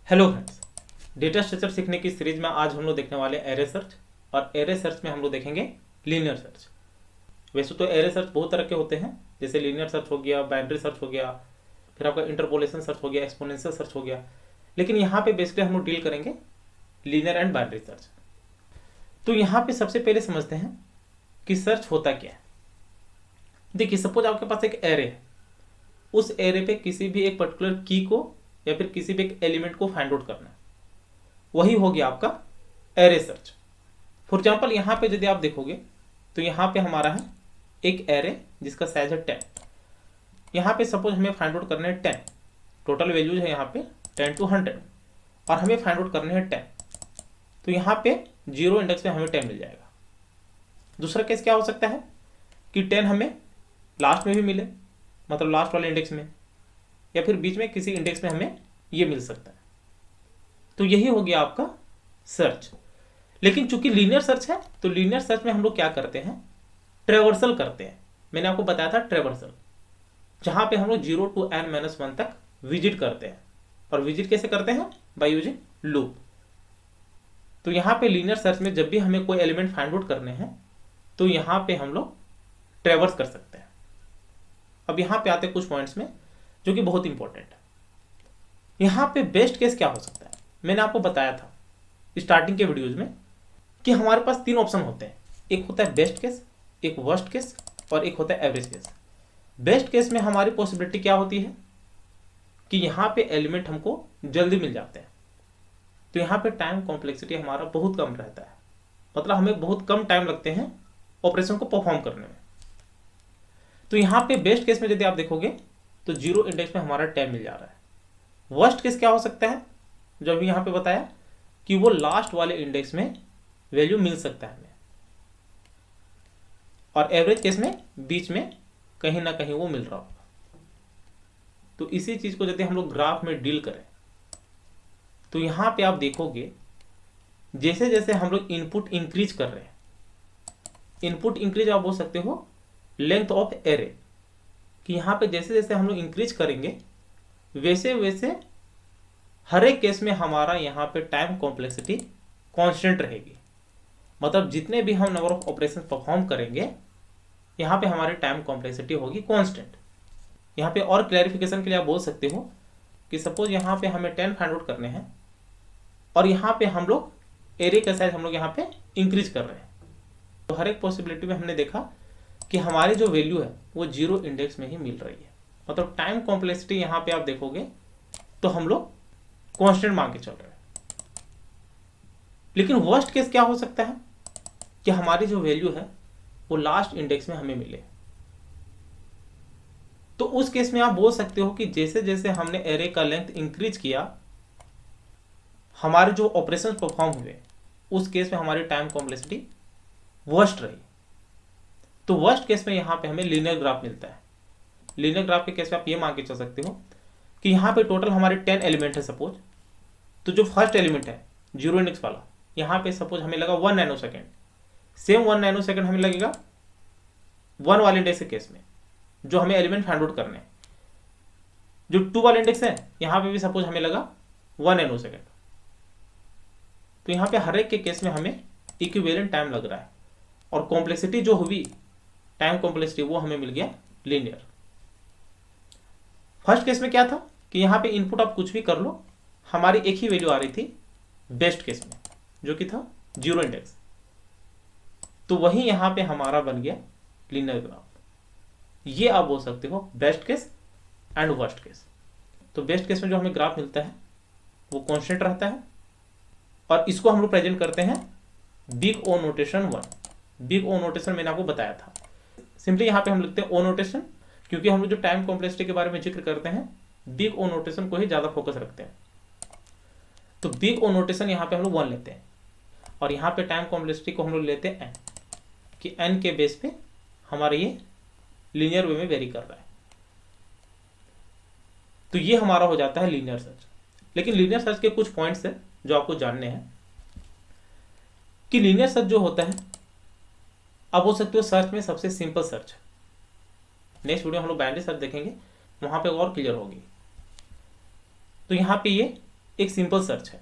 Hello friends, data structure सीखने की series में आज हम लोग देखने वाले एरे सर्च। और एरे सर्च में हम लोग देखेंगे लीनियर सर्च। वैसे तो एरे सर्च बहुत तरह के होते हैं, जैसे लीनियर सर्च हो गया, बाइनरी सर्च हो गया, फिर आपका इंटरपोलेशन सर्च हो गया, एक्सपोनेंशियल सर्च हो गया। लेकिन यहाँ पे बेसिकली हम लोग डील करेंगे लीनियर एंड बाइनरी सर्च। तो यहाँ पे सबसे पहले समझते हैं कि सर्च होता क्या है। देखिए, सपोज आपके पास एक एरे है, उस एरे पे किसी भी एक पर्टिकुलर की को या फिर किसी भी एक एलिमेंट को फाइंड आउट करना है, वही हो गया आपका एरे सर्च। फॉर एग्जाम्पल यहाँ पे यदि आप देखोगे तो यहाँ पे हमारा है एक एरे जिसका साइज है 10। यहाँ पे सपोज हमें फाइंड आउट करने हैं 10, टोटल वैल्यूज है यहाँ पे 10 to 100 और हमें फाइंड आउट करने हैं 10। तो यहाँ पे जीरो इंडेक्स में हमें 10 मिल जाएगा। दूसरा केस क्या हो सकता है कि 10 हमें लास्ट में भी मिले, मतलब लास्ट वाले इंडेक्स में, या फिर बीच में किसी इंडेक्स में हमें ये मिल सकता है। तो यही हो गया आपका सर्च। लेकिन चूंकि लीनियर सर्च है तो लीनियर सर्च में हम लोग क्या करते हैं, ट्रेवर्सल करते हैं। मैंने आपको बताया था ट्रेवर्सल, जहां पे हम लोग 0 to n-1 तक विजिट करते हैं। और विजिट कैसे करते हैं, बाय यूजिंग लूप। तो यहाँ पे लीनियर सर्च में जब भी हमें कोई एलिमेंट फाइंड आउट करने हैं तो यहाँ पे हम लोग ट्रेवर्स कर सकते हैं। अब यहाँ पे आते हैं कुछ पॉइंट्स में जो कि बहुत इंपॉर्टेंट है। यहाँ पे बेस्ट केस क्या हो सकता है, मैंने आपको बताया था स्टार्टिंग के वीडियोज में कि हमारे पास 3 ऑप्शन होते हैं। एक होता है बेस्ट केस, एक वर्स्ट केस और एक होता है एवरेज केस। बेस्ट केस में हमारी पॉसिबिलिटी क्या होती है कि यहाँ पे एलिमेंट हमको जल्दी मिल जाते हैं। तो यहाँ पे टाइम कॉम्प्लेक्सिटी हमारा बहुत कम रहता है, मतलब हमें बहुत कम टाइम लगते हैं ऑपरेशन को परफॉर्म करने में। तो यहाँ पे बेस्ट केस में यदि आप देखोगे तो जीरो इंडेक्स में हमारा टाइम मिल जा रहा है। वर्स्ट केस क्या हो सकता है, जो अभी यहाँ पे बताया कि वो लास्ट वाले इंडेक्स में वैल्यू मिल सकता है हमें, और एवरेज केस में बीच में कहीं ना कहीं वो मिल रहा होगा। तो इसी चीज को यदि हम लोग ग्राफ में डील करें तो यहां पे आप देखोगे जैसे जैसे हम लोग इनपुट इंक्रीज कर रहे हैं, इनपुट इंक्रीज आप बोल सकते हो लेंथ ऑफ एरे, कि यहां पे जैसे जैसे हम लोग इंक्रीज करेंगे वैसे वैसे हर एक केस में हमारा यहाँ पे टाइम कॉम्प्लेक्सिटी कांस्टेंट रहेगी। मतलब जितने भी हम नंबर ऑफ ऑपरेशन परफॉर्म करेंगे यहाँ पे हमारी टाइम कॉम्प्लेक्सिटी होगी कांस्टेंट। यहाँ पे और क्लैरिफिकेशन के लिए आप बोल सकते हो कि सपोज यहाँ पे हमें 10 फाइंड आउट करने हैं और यहाँ पे हम लोग एरे का साइज हम लोग यहाँ पे इंक्रीज कर रहे हैं। तो हर एक पॉसिबिलिटी में हमने देखा कि हमारी जो वैल्यू है वो जीरो इंडेक्स में ही मिल रही है। मतलब टाइम कॉम्प्लेक्सिटी यहाँ पे आप देखोगे तो हम लोग कांस्टेंट मान के चल रहे हैं। लेकिन वर्स्ट केस क्या हो सकता है कि हमारी जो वैल्यू है वो लास्ट इंडेक्स में हमें मिले। तो उस केस में आप बोल सकते हो कि जैसे जैसे हमने एरे का लेंथ इंक्रीज किया हमारे जो ऑपरेशन परफॉर्म हुए उस केस में हमारी टाइम कॉम्प्लेक्सिटी वर्स्ट रही। तो वर्स्ट केस में यहां पे हमें लीनियर ग्राफ मिलता है। लीनियर ग्राफ के केस में आप ये मान के चल सकते हो कि यहाँ पे टोटल हमारे 10 एलिमेंट है सपोज। तो जो फर्स्ट एलिमेंट है जीरो इंडेक्स वाला, यहाँ पे सपोज हमें लगा 1 nano second, same 1 nano second हमें लगेगा 1 वाले इंडेक्स के केस में जो हमें एलिमेंट फाइंड आउट करने हैं। जो 2 वाले इंडेक्स है यहाँ पे भी सपोज हमें लगा 1 नैनो सेकेंड। तो यहाँ पे हर एक के केस में हमें इक्विवेलेंट टाइम लग रहा है और कॉम्प्लेक्सिटी जो हुई टाइम कॉम्प्लेक्सिटी वो हमें मिल गया लीनियर। फर्स्ट केस में क्या था कि यहाँ पे इनपुट आप कुछ भी कर लो हमारी एक ही वैल्यू आ रही थी बेस्ट केस में जो कि था जीरो इंडेक्स। तो वही यहाँ पे हमारा बन गया लीनियर ग्राफ। ये आप बोल सकते हो best case and worst case. तो बेस्ट केस में जो हमें ग्राफ मिलता है वो कांस्टेंट रहता है और इसको हम लोग प्रेजेंट करते हैं big O notation 1। Big O notation मैंने आपको बताया था। सिंपली यहाँ पे हम लिखते हैं ओ नोटेशन, क्योंकि हम लोग जो टाइम कॉम्प्लेक्सिटी के बारे में जिक्र करते हैं बिग ओ नोटेशन को ही ज्यादा फोकस रखते हैं। तो बिग ओ नोटेशन यहाँ पे हम लोग 1 लेते हैं और यहाँ पे टाइम कॉम्प्लेक्सिटी को हम लोग लेते हैं n, कि n के बेस पे हमारा ये लीनियर वे में वेरी कर रहा है। तो ये हमारा हो जाता है लीनियर सर्च। लेकिन लीनियर सर्च के कुछ पॉइंट्स है जो आपको जानने हैं कि लीनियर सर्च जो होता है आप बोल सकते हो सर्च में सबसे सिंपल सर्च। नेक्स्ट वीडियो हम लोग बाइनरी सर्च देखेंगे, वहां पे और क्लियर होगी। तो यहाँ पे ये एक सिंपल सर्च है,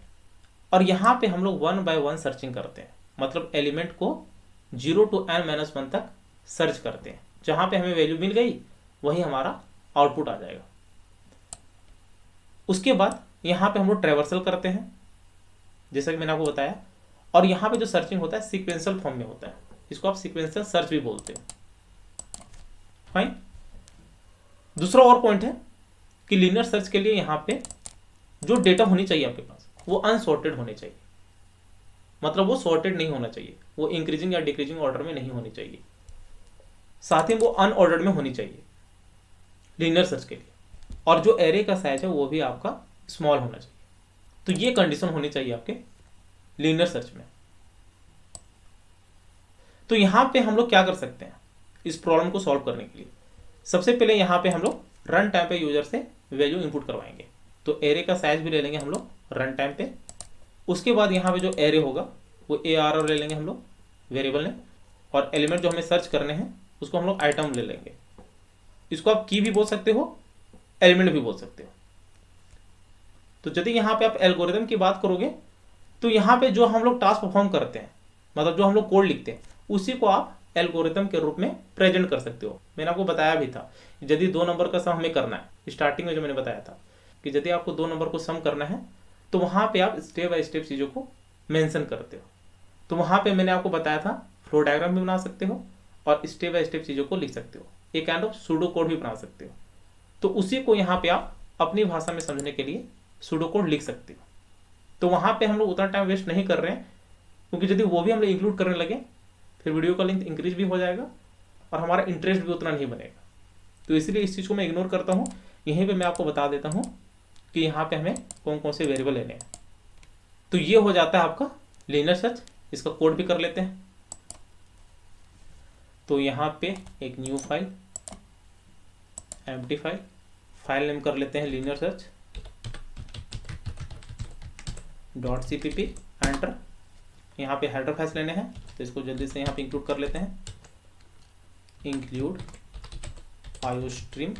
और यहाँ पे हम लोग 1 बाय 1 सर्चिंग करते हैं, मतलब एलिमेंट को 0 to n-1 तक सर्च करते हैं। जहाँ पे हमें वैल्यू मिल गई वही हमारा आउटपुट आ जाएगा। उसके बाद यहाँ पे हम लोग ट्रैवर्सल करते हैं, जैसा कि मैंने आपको बताया, और यहाँ पे जो सर्चिंग होता है सीक्वेंशियल फॉर्म में होता है, इसको आप सीक्वेंशियल सर्च भी बोलते हो। फाइन। दूसरा और पॉइंट है कि लीनियर सर्च के लिए यहाँ पे जो डेटा होनी चाहिए आपके पास वो अनसॉर्टेड होने चाहिए, मतलब वो सॉर्टेड नहीं होना चाहिए, वो इंक्रीजिंग या डिक्रीजिंग ऑर्डर में नहीं होनी चाहिए, साथ ही वो अनऑर्डर्ड में होनी चाहिए लीनियर सर्च के लिए, और जो एरे का साइज है वो भी आपका स्मॉल होना चाहिए। तो ये कंडीशन होनी चाहिए आपके लीनियर सर्च में। तो यहां पे हम लोग क्या कर सकते हैं इस प्रॉब्लम को सॉल्व करने के लिए? सबसे पहले यहां पे हम लोग रन टाइम पे यूजर से वैल्यू इनपुट करवाएंगे, तो एरे का साइज भी ले लेंगे हम लोग रन टाइम पे। उसके बाद यहाँ पे जो एरे होगा वो ARR ले लेंगे हम लोग वेरिएबल ने, और एलिमेंट जो हमें सर्च करने हैं उसको हम लोग आइटम ले लेंगे। इसको आप की भी बोल सकते हो, एलिमेंट भी बोल सकते हो। तो यदि यहाँ पे आप एल्गोरिथम की बात करोगे तो यहाँ पे जो हम लोग टास्क परफॉर्म करते हैं, मतलब जो हम लोग कोड लिखते हैं, उसी को आप एल्गोरिथम के रूप में प्रेजेंट कर सकते हो। मैंने आपको बताया भी था यदि 2 नंबर का सम हमें करना है, स्टार्टिंग में जो मैंने बताया था कि यदि आपको 2 नंबर को सम करना है तो वहाँ पे आप स्टेप बाय स्टेप चीज़ों को मेंशन करते हो। तो वहाँ पे मैंने आपको बताया था फ्लो डायग्राम भी बना सकते हो और स्टेप बाय स्टेप चीज़ों को लिख सकते हो, एक काइंड ऑफ सूडो कोड भी बना सकते हो। तो उसी को यहाँ पे आप अपनी भाषा में समझने के लिए सूडो कोड लिख सकते हो। तो वहाँ पे हम लोग उतना टाइम वेस्ट नहीं कर रहे हैं, क्योंकि यदि वो भी हम लोग इंक्लूड करने लगे फिर वीडियो का लेंथ इंक्रीज भी हो जाएगा और हमारा इंटरेस्ट भी उतना नहीं बनेगा। तो इसलिए इस चीज़ को मैं इग्नोर करता हूँ। यहीं पे मैं आपको बता देता हूँ कि यहाँ पे हमें कौन कौन से वेरिएबल लेने हैं। तो ये हो जाता है आपका लीनियर सर्च। इसका कोड भी कर लेते हैं। तो यहाँ पे एक new file, empty file name कर लेते हैं लीनियर सर्च .cpp, एंटर। यहाँ पे हेडर फाइल्स लेने हैं तो इसको जल्दी से यहाँ पे इंक्लूड कर लेते हैं। Include iostream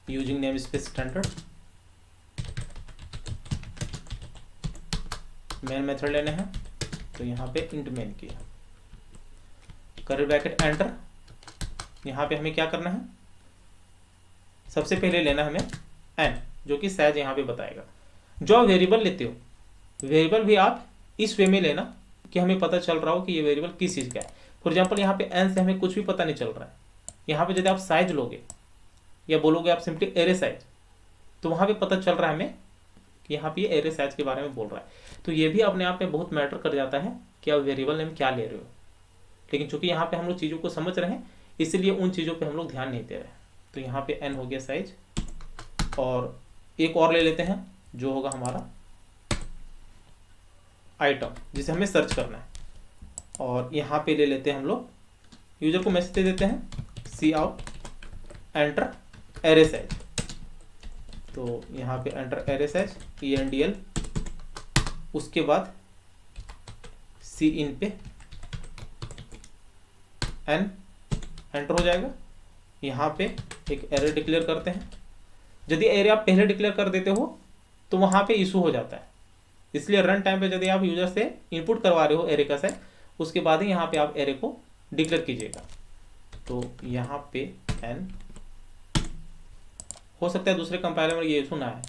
using name space standard. Main method लेने हैं तो यहाँ पे इंट मेन किया, कर्ली ब्रैकेट, एंटर। यहाँ पे हमें क्या करना है, सबसे पहले लेना है हमें n, जो कि साइज यहाँ पे बताएगा। जो आप वेरिएबल लेते हो, वेरिएबल भी आप इस वे में लेना कि हमें पता चल रहा हो कि ये वेरिएबल किस चीज़ का है। फॉर एग्जाम्पल यहाँ पे n से हमें कुछ भी पता नहीं चल रहा है। यहाँ पे यदि आप साइज लोगे या बोलोगे आप सिंपली एरे साइज, तो वहाँ पे पता चल रहा है हमें कि यहाँ पे एरे साइज के बारे में बोल रहा है। तो ये भी अपने आप में बहुत मैटर कर जाता है कि आप वेरिएबल नेम क्या ले रहे हो। लेकिन चूंकि यहाँ पे हम लोग चीज़ों को समझ रहे हैं इसलिए उन चीज़ों पे हम लोग ध्यान नहीं दे रहे। तो यहाँ पे n हो गया साइज, और एक और ले लेते हैं जो होगा हमारा आइटम, जिसे हमें सर्च करना है। और यहाँ पे ले लेते हैं हम लोग, यूजर को मैसेज दे देते हैं सी आउट एंटर एरे साइज। तो यहाँ पे एंटर एरे साइज ENDL, उसके बाद सी इन पे n एंटर हो जाएगा। यहाँ पे एक एरे डिक्लेयर करते हैं। यदि एरे आप पहले डिक्लेयर कर देते हो तो वहाँ पे इशू हो जाता है, इसलिए रन टाइम पे यदि आप यूजर से इनपुट करवा रहे हो एरे का साइज, उसके बाद ही यहाँ पे आप एरे को डिक्लेयर कीजिएगा। तो यहाँ पे n, हो सकता है दूसरे कंपाइलर में ये इशू ना है।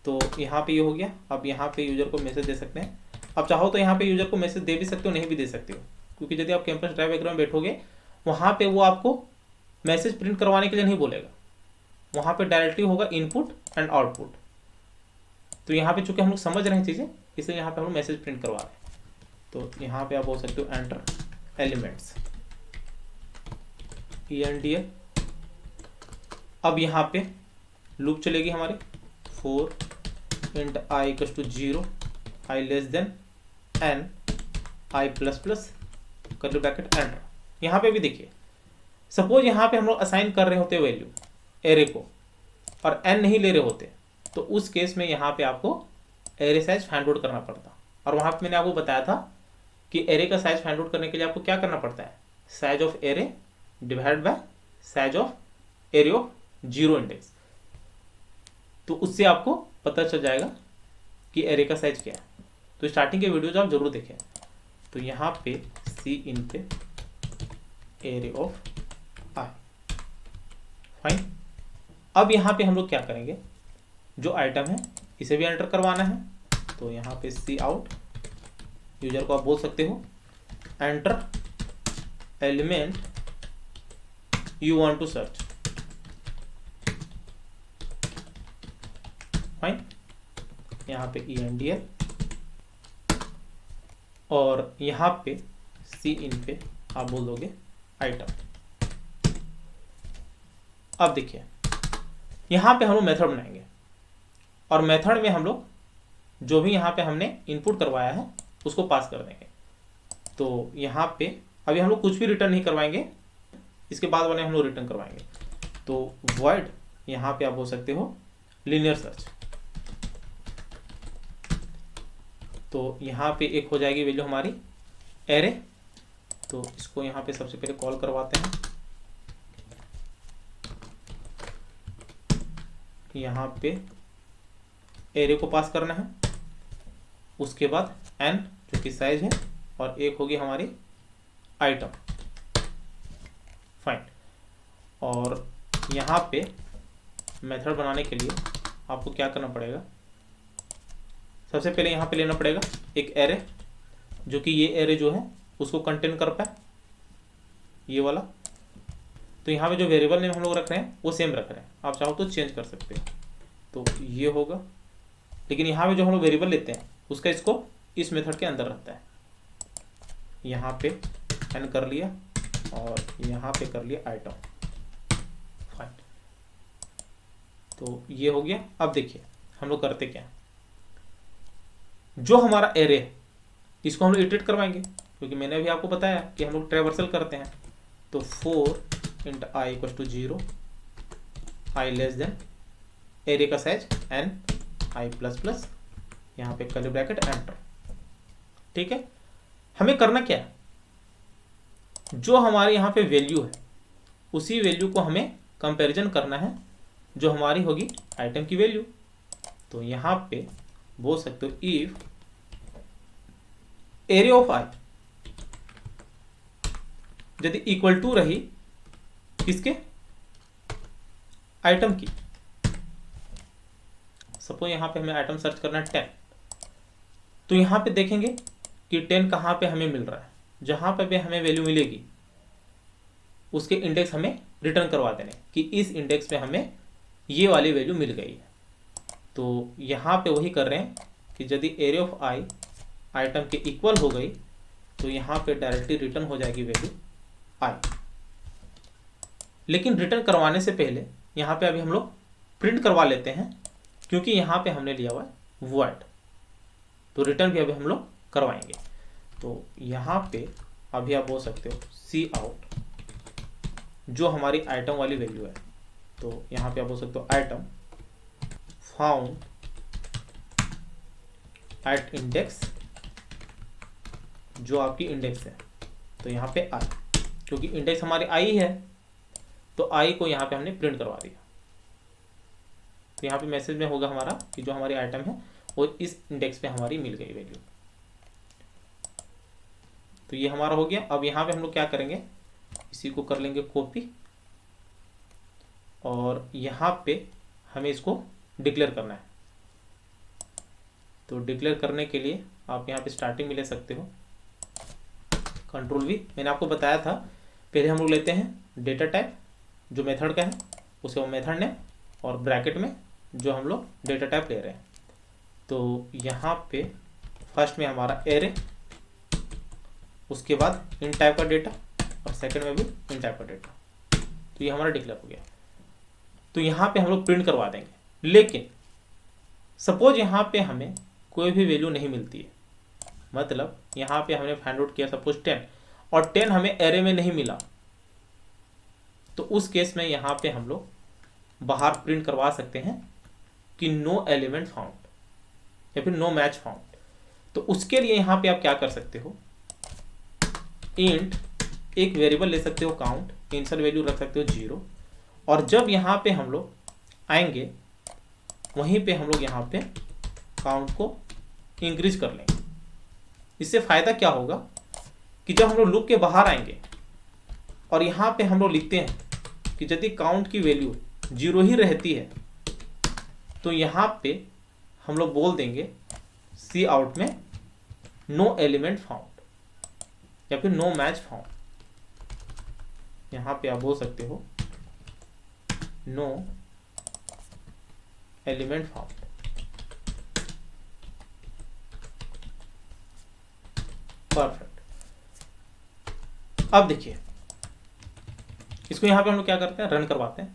तो यहाँ पे ये हो गया। अब यहाँ पे यूजर को मैसेज दे सकते हैं। अब चाहो तो यहाँ पे यूजर को मैसेज दे भी सकते हो, नहीं भी दे सकते हो, क्योंकि यदि आप कैंपस ड्राइव वगैरह में बैठोगे वहाँ पे वो आपको मैसेज प्रिंट करवाने के लिए नहीं बोलेगा, वहाँ पे डायरेक्टली होगा इनपुट एंड आउटपुट। तो यहाँ पे चूंकि हम लोग समझ रहे हैं चीज़ें, इसलिए यहाँ पे हम लोग मैसेज प्रिंट करवा रहे हैं। तो यहाँ पे आप बोल सकते हो एंटर एलिमेंट्स ENDL। अब यहाँ पे लूप चलेगी हमारी for int i equals to 0, i less than n, i plus plus, curly bracket, enter. यहाँ पे भी देखिए, सपोज यहाँ पे हम लोग असाइन कर रहे होते वैल्यू एरे को और n नहीं ले रहे होते, तो उस केस में यहाँ पे आपको एरे साइज फाइंड आउट करना पड़ता। और वहाँ पे मैंने आपको बताया था कि एरे का साइज फाइंड आउट करने के लिए आपको क्या करना पड़ता है, size of array divide by size of array of 0 index. तो उससे आपको पता चल जाएगा कि एरे का साइज क्या है। तो स्टार्टिंग के वीडियोज आप जरूर देखें। तो यहाँ पे सी इन पे एरे ऑफ आई, फाइन। अब यहाँ पे हम लोग क्या करेंगे, जो आइटम है इसे भी एंटर करवाना है। तो यहाँ पे सी आउट, यूजर को आप बोल सकते हो enter element you want to search, fine. यहाँ पे ENDL और यहाँ पे सी इन पे आप बोल दोगे आइटम। अब देखिए यहाँ पे हम लोग मेथड बनाएंगे और मेथड में हम लोग जो भी यहाँ पे हमने इनपुट करवाया है उसको पास कर देंगे। तो यहाँ पे अभी हम लोग कुछ भी रिटर्न नहीं करवाएंगे, इसके बाद वाले हम लोग रिटर्न करवाएंगे। तो वॉइड यहाँ पे आप बोल सकते हो लीनियर सर्च। तो यहाँ पे एक हो जाएगी वैल्यू हमारी एरे। तो इसको यहाँ पे सबसे पहले कॉल करवाते हैं। यहाँ पे एरे को पास करना है, उसके बाद n जो कि साइज है, और एक होगी हमारी आइटम, फाइन। और यहाँ पे मेथड बनाने के लिए आपको क्या करना पड़ेगा, सबसे पहले यहाँ पे लेना पड़ेगा एक एरे, जो कि ये एरे जो है उसको कंटेन कर पाए, ये वाला। तो यहाँ पे जो वेरिएबल नेम हम लोग रख रहे हैं वो सेम रख रहे हैं, आप चाहो तो चेंज कर सकते हो। तो ये होगा, लेकिन यहाँ पे जो हम लोग वेरिएबल लेते हैं उसका इसको इस मेथड के अंदर रहता है। यहाँ पे n कर लिया और यहाँ पे कर लिया आइटम, फाइन। तो ये हो गया। अब देखिए हम लोग करते क्या, जो हमारा एरे है इसको हम लोग इटरेट करवाएंगे, क्योंकि मैंने अभी आपको बताया कि हम लोग ट्रैवर्सल करते हैं। तो 4 int i equal to 0, i less than array का size n i plus plus, यहाँ पे कर्ली ब्रैकेट एंटर, ठीक है। हमें करना क्या है, जो हमारे यहाँ पे वैल्यू है उसी वैल्यू को हमें कंपैरिजन करना है जो हमारी होगी आइटम की वैल्यू। तो यहाँ पे बोल सकते हो इफ एरे ऑफ आई यदि इक्वल टू रही किसके, आइटम की। सपोज यहाँ पे हमें आइटम सर्च करना है 10, तो यहाँ पे देखेंगे कि 10 कहाँ पे हमें मिल रहा है, जहाँ पे भी हमें वैल्यू मिलेगी उसके इंडेक्स हमें रिटर्न करवा देने कि इस इंडेक्स पे हमें ये वाली वैल्यू मिल गई है। तो यहाँ पे वही कर रहे हैं कि यदि एरे ऑफ आई आइटम के इक्वल हो गई तो यहाँ पे डायरेक्टली रिटर्न हो जाएगी वैल्यू आई। लेकिन रिटर्न करवाने से पहले यहाँ पे अभी हम लोग प्रिंट करवा लेते हैं, क्योंकि यहाँ पे हमने लिया हुआ है वॉइड। तो रिटर्न भी अभी हम लोग करवाएंगे। तो यहाँ पे अभी आप बोल सकते हो सी आउट, जो हमारी आइटम वाली वैल्यू है। तो यहाँ पे आप बोल सकते हो आइटम फाउंड एट इंडेक्स, जो आपकी इंडेक्स है। तो यहाँ पे आई, क्योंकि इंडेक्स हमारी आई है तो आई को यहाँ पे हमने प्रिंट करवा दिया। तो यहाँ पे मैसेज में होगा हमारा कि जो हमारी आइटम है वो इस इंडेक्स पे हमारी मिल गई वैल्यू। तो ये हमारा हो गया। अब यहाँ पे हम लोग क्या करेंगे, इसी को कर लेंगे कॉपी, और यहाँ पे हमें इसको डिक्लेयर करना है। तो डिक्लेयर करने के लिए आप यहाँ पे स्टार्टिंग में ले सकते हो कंट्रोल V। मैंने आपको बताया था पहले हम लोग लेते हैं डेटा टाइप जो मेथड का है, उसके बाद मेथड नेम, और ब्रैकेट में जो हम लोग डेटा टाइप ले रहे हैं। तो यहाँ पे फर्स्ट में हमारा एरे, उसके बाद इन टाइप का डेटा, और सेकंड में भी इन टाइप का डेटा। तो ये हमारा डिक्लेयर हो गया। तो यहाँ पे हम लोग प्रिंट करवा देंगे। लेकिन सपोज यहाँ पे हमें कोई भी वैल्यू नहीं मिलती है, मतलब यहाँ पे हमने फाइंड आउट किया सपोज 10 और 10 हमें एरे में नहीं मिला, तो उस केस में यहाँ पे हम लोग बाहर प्रिंट करवा सकते हैं कि नो एलिमेंट फाउंड या फिर नो मैच फाउंड। तो उसके लिए यहाँ पे आप क्या कर सकते हो, इंट एक वेरिएबल ले सकते हो काउंट, इनिशियल वैल्यू रख सकते हो 0, और जब यहाँ पे हम लोग आएंगे वहीं पे हम लोग यहाँ पे काउंट को इंक्रीज कर लेंगे। इससे फायदा क्या होगा कि जब हम लोग लूप के बाहर आएंगे और यहाँ पे हम लोग लिखते हैं कि यदि काउंट की वैल्यू 0 ही रहती है तो यहाँ पे हम लोग बोल देंगे सी आउट में नो एलिमेंट फाउंड या फिर नो मैच फाउंड। यहाँ पे आप बोल सकते हो नो एलिमेंट फाउंड। परफेक्ट। अब देखिए इसको यहाँ पे हम लोग क्या करते हैं, रन करवाते हैं।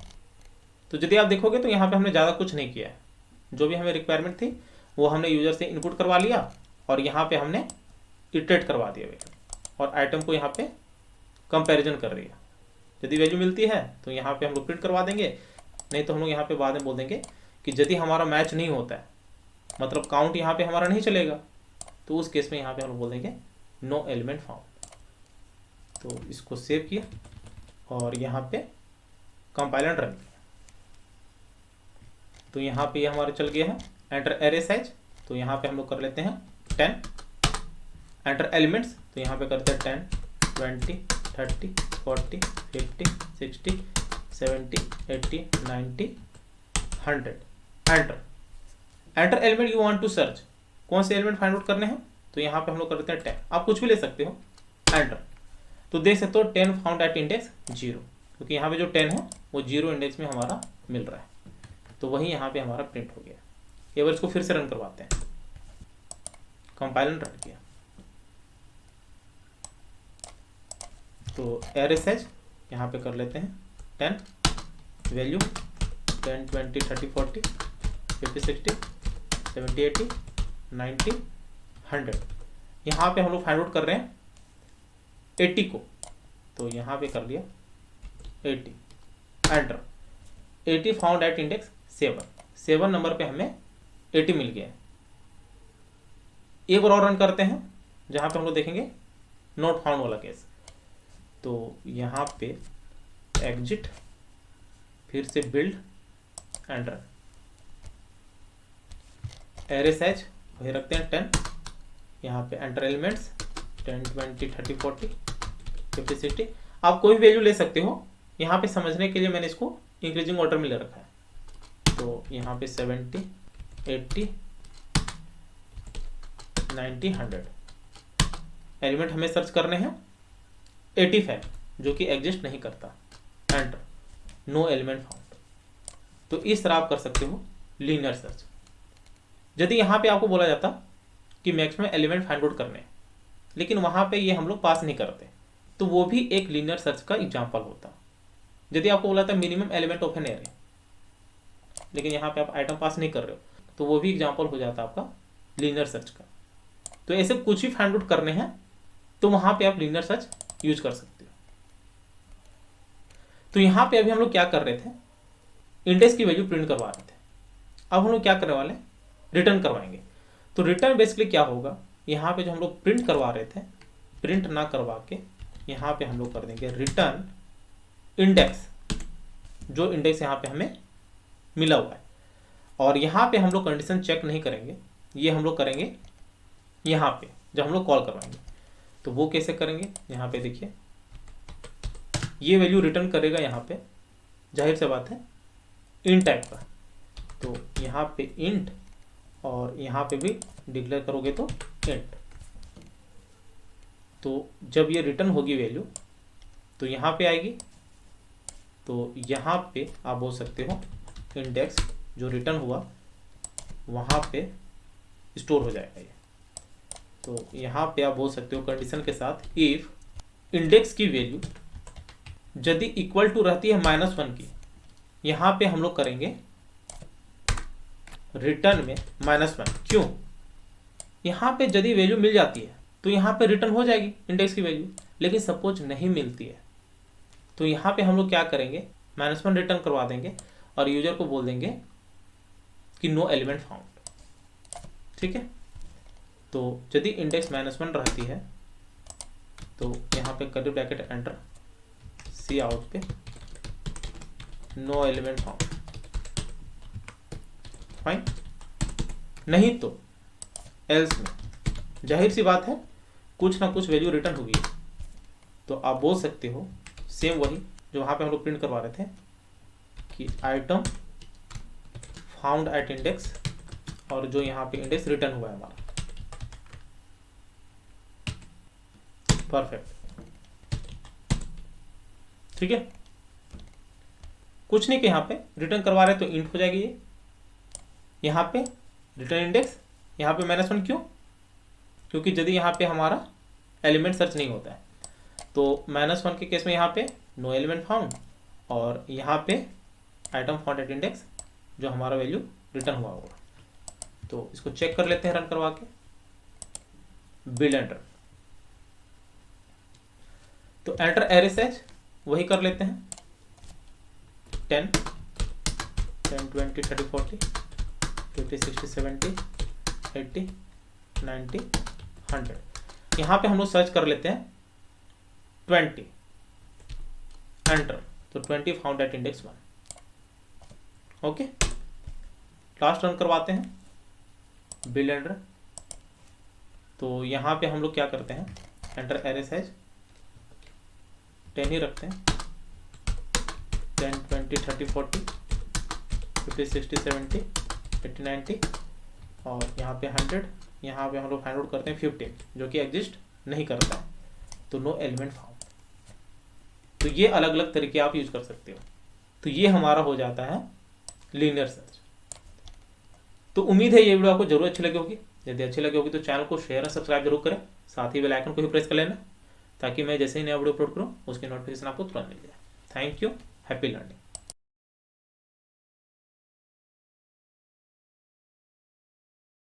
तो यदि आप देखोगे तो यहाँ पे हमने ज़्यादा कुछ नहीं किया है, जो भी हमें रिक्वायरमेंट थी वो हमने यूजर से इनपुट करवा लिया और यहाँ पे हमने इटरेट करवा दिया वैल्यू और आइटम को यहाँ पे कंपैरिजन कर दिया। यदि वैल्यू मिलती है तो यहाँ पे हम लोग प्रिंट करवा देंगे, नहीं तो हम लोग यहाँ पे बाद में बोल देंगे कि यदि हमारा मैच नहीं होता है, मतलब काउंट यहाँ पे हमारा नहीं चलेगा, तो उस केस में यहाँ पे हम लोग बोल देंगे नो एलिमेंट फाउंड। तो इसको सेव किया और यहाँ पे कंपाइलर रन किया तो यहाँ पे ये हमारे चल गया है। एंटर एरे साइज, तो यहाँ पे हम लोग कर लेते हैं 10। एंटर एलिमेंट्स, तो यहाँ पे करते हैं 10, 20, 30, 40, 50, 60, 70, 80, 90, 100। Enter. Enter element you want to search, कौन से एलिमेंट फाइंड आउट करने हैं, तो यहाँ पे हम लोग कर देते हैं 10। आप कुछ भी ले सकते हो। एंटर। तो देख सकते हो 10 फाउंड एट इंडेक्स 0, क्योंकि यहाँ पे जो 10 है वो 0 इंडेक्स में हमारा मिल रहा है, तो वही यहाँ पे हमारा प्रिंट हो गया। एक बार इसको फिर से रन करवाते हैं। कंपाइलर रन किया तो एरे साइज यहाँ पे कर लेते हैं 10, वैल्यू 10, 20, 30, 40, 50, 60, 70, 80, 90, 100। यहाँ पे हम लोग फाइंड आउट कर रहे हैं 80 को, तो यहाँ पे कर लिया 80। Enter. 80 found at index 7 number पे हमें 80 मिल गया है। एक बार और रन करते हैं जहाँ पे हम लोग देखेंगे नॉट फाउंड वाला केस। तो यहाँ पे एग्जिट, फिर से build and run. Array size वही रखते हैं 10। यहाँ पे एंटर एलिमेंट्स 10, 20, 30, 40, 50, 60। आप कोई वैल्यू ले सकते हो, यहाँ पे समझने के लिए मैंने इसको इंक्रीजिंग ऑर्डर में ले रखा है। तो यहाँ पे 70, 80, 90, 100 एलिमेंट हमें सर्च करने हैं। 85 जो कि एग्जिस्ट नहीं करता। एंटर। No element found. तो इस तरह आप कर सकते हो लीनियर सर्च। यदि यहाँ पे आपको बोला जाता कि मैक्सिमम एलिमेंट फाइंड आउट करने हैं, लेकिन वहाँ पे ये हम लोग पास नहीं करते, तो वो भी एक लीनियर सर्च का एग्जाम्पल होता। यदि आपको बोला था minimum element of an array, लेकिन यहाँ पे आप आइटम पास नहीं कर रहे हो, तो वो भी एग्जाम्पल हो जाता आपका लीनियर सर्च का। तो ऐसे कुछ ही फाइंड आउट करने हैं तो वहाँ पे आप लीनियर सर्च यूज कर सकते हो। तो यहाँ पे अभी हम लोग क्या कर रहे थे, इंडेक्स की वैल्यू प्रिंट करवा रहे थे। अब हम लोग क्या करने वाले, रिटर्न करवाएंगे। तो रिटर्न बेसिकली क्या होगा, यहाँ पे जो हम लोग प्रिंट करवा रहे थे, प्रिंट ना करवा के यहाँ पे हम लोग कर देंगे रिटर्न इंडेक्स, जो इंडेक्स यहाँ पे हमें मिला हुआ है। और यहाँ पे हम लोग कंडीशन चेक नहीं करेंगे, ये हम लोग करेंगे यहाँ पे जब हम लोग कॉल करवाएंगे। तो वो कैसे करेंगे, यहाँ पे देखिए ये वैल्यू रिटर्न करेगा यहाँ पे, जाहिर सी बात है इंट टाइप का। तो यहाँ पे इंट और यहाँ पे भी डिक्लेयर करोगे तो इंट। तो जब ये रिटर्न होगी वैल्यू तो यहाँ पे आएगी। तो यहाँ पे आप बोल सकते हो इंडेक्स जो रिटर्न हुआ वहाँ पे स्टोर हो जाएगा ये। तो यहाँ पे आप बोल सकते हो कंडीशन के साथ इफ इंडेक्स की वैल्यू यदि इक्वल टू रहती है -1 की, यहाँ पे हम लोग करेंगे रिटर्न में -1। क्यों, यहाँ पे यदि वैल्यू मिल जाती है तो यहाँ पे रिटर्न हो जाएगी इंडेक्स की वैल्यू, लेकिन सपोज नहीं मिलती है तो यहाँ पे हम लोग क्या करेंगे, -1 रिटर्न करवा देंगे और यूजर को बोल देंगे कि नो एलिमेंट फाउंड। ठीक है। तो यदि इंडेक्स -1 रहती है तो यहाँ पे कर्ली ब्रैकेट एंटर, सी आउट पे नो एलिमेंट फाउंड। फाइन, नहीं तो एल्स में जाहिर सी बात है कुछ ना कुछ वैल्यू रिटर्न होगी, तो आप बोल सकते हो सेम वही जो वहां पे हम लोग प्रिंट करवा रहे थे कि आइटम फाउंड एट इंडेक्स, और जो यहाँ पे इंडेक्स रिटर्न हुआ है हमारा। परफेक्ट, ठीक है। कुछ नहीं कि यहाँ पे रिटर्न करवा रहे तो इंट हो जाएगी ये, यहाँ पे रिटर्न इंडेक्स, यहाँ पे -1 क्यों? क्योंकि यदि यहाँ पे हमारा एलिमेंट सर्च नहीं होता है तो -1 के केस में यहाँ पे नो एलिमेंट फाउंड, और यहाँ पे आइटम फाउंड एट इंडेक्स जो हमारा वैल्यू रिटर्न हुआ होगा। तो इसको चेक कर लेते हैं रन करवा के, बिल्ड एंटर। तो एंटर एरे सेज वही कर लेते हैं, 10 10 20 30 40 50 60 70 80 90 100। यहाँ पे हम लोग सर्च कर लेते हैं 20, एंटर, तो 20 found at index 1। Okay, last run करवाते हैं, बिल्ड एंटर। तो यहाँ पे हम लोग क्या करते हैं, एंटर एरे साइज 10 ही रखते हैं, 10 20 30 40 50 60 70 80 90, और यहाँ पे 100, यहाँ पे हम लोग फाइंड आउट करते हैं 15 जो कि एग्जिस्ट नहीं करता है, तो नो एलिमेंट फाउंड। तो ये अलग अलग तरीके आप यूज कर सकते हो। तो ये हमारा हो जाता है लीनियर सर्च। तो उम्मीद है ये वीडियो आपको जरूर अच्छी लगी होगी। यदि अच्छी लगी होगी तो चैनल को शेयर और सब्सक्राइब जरूर करें, साथ ही बेल आइकन को भी प्रेस कर लेना ताकि मैं जैसे ही नया वीडियो अपलोड करूँ उसकी नोटिफिकेशन आपको तुरंत मिल जाए। Thank you, happy learning.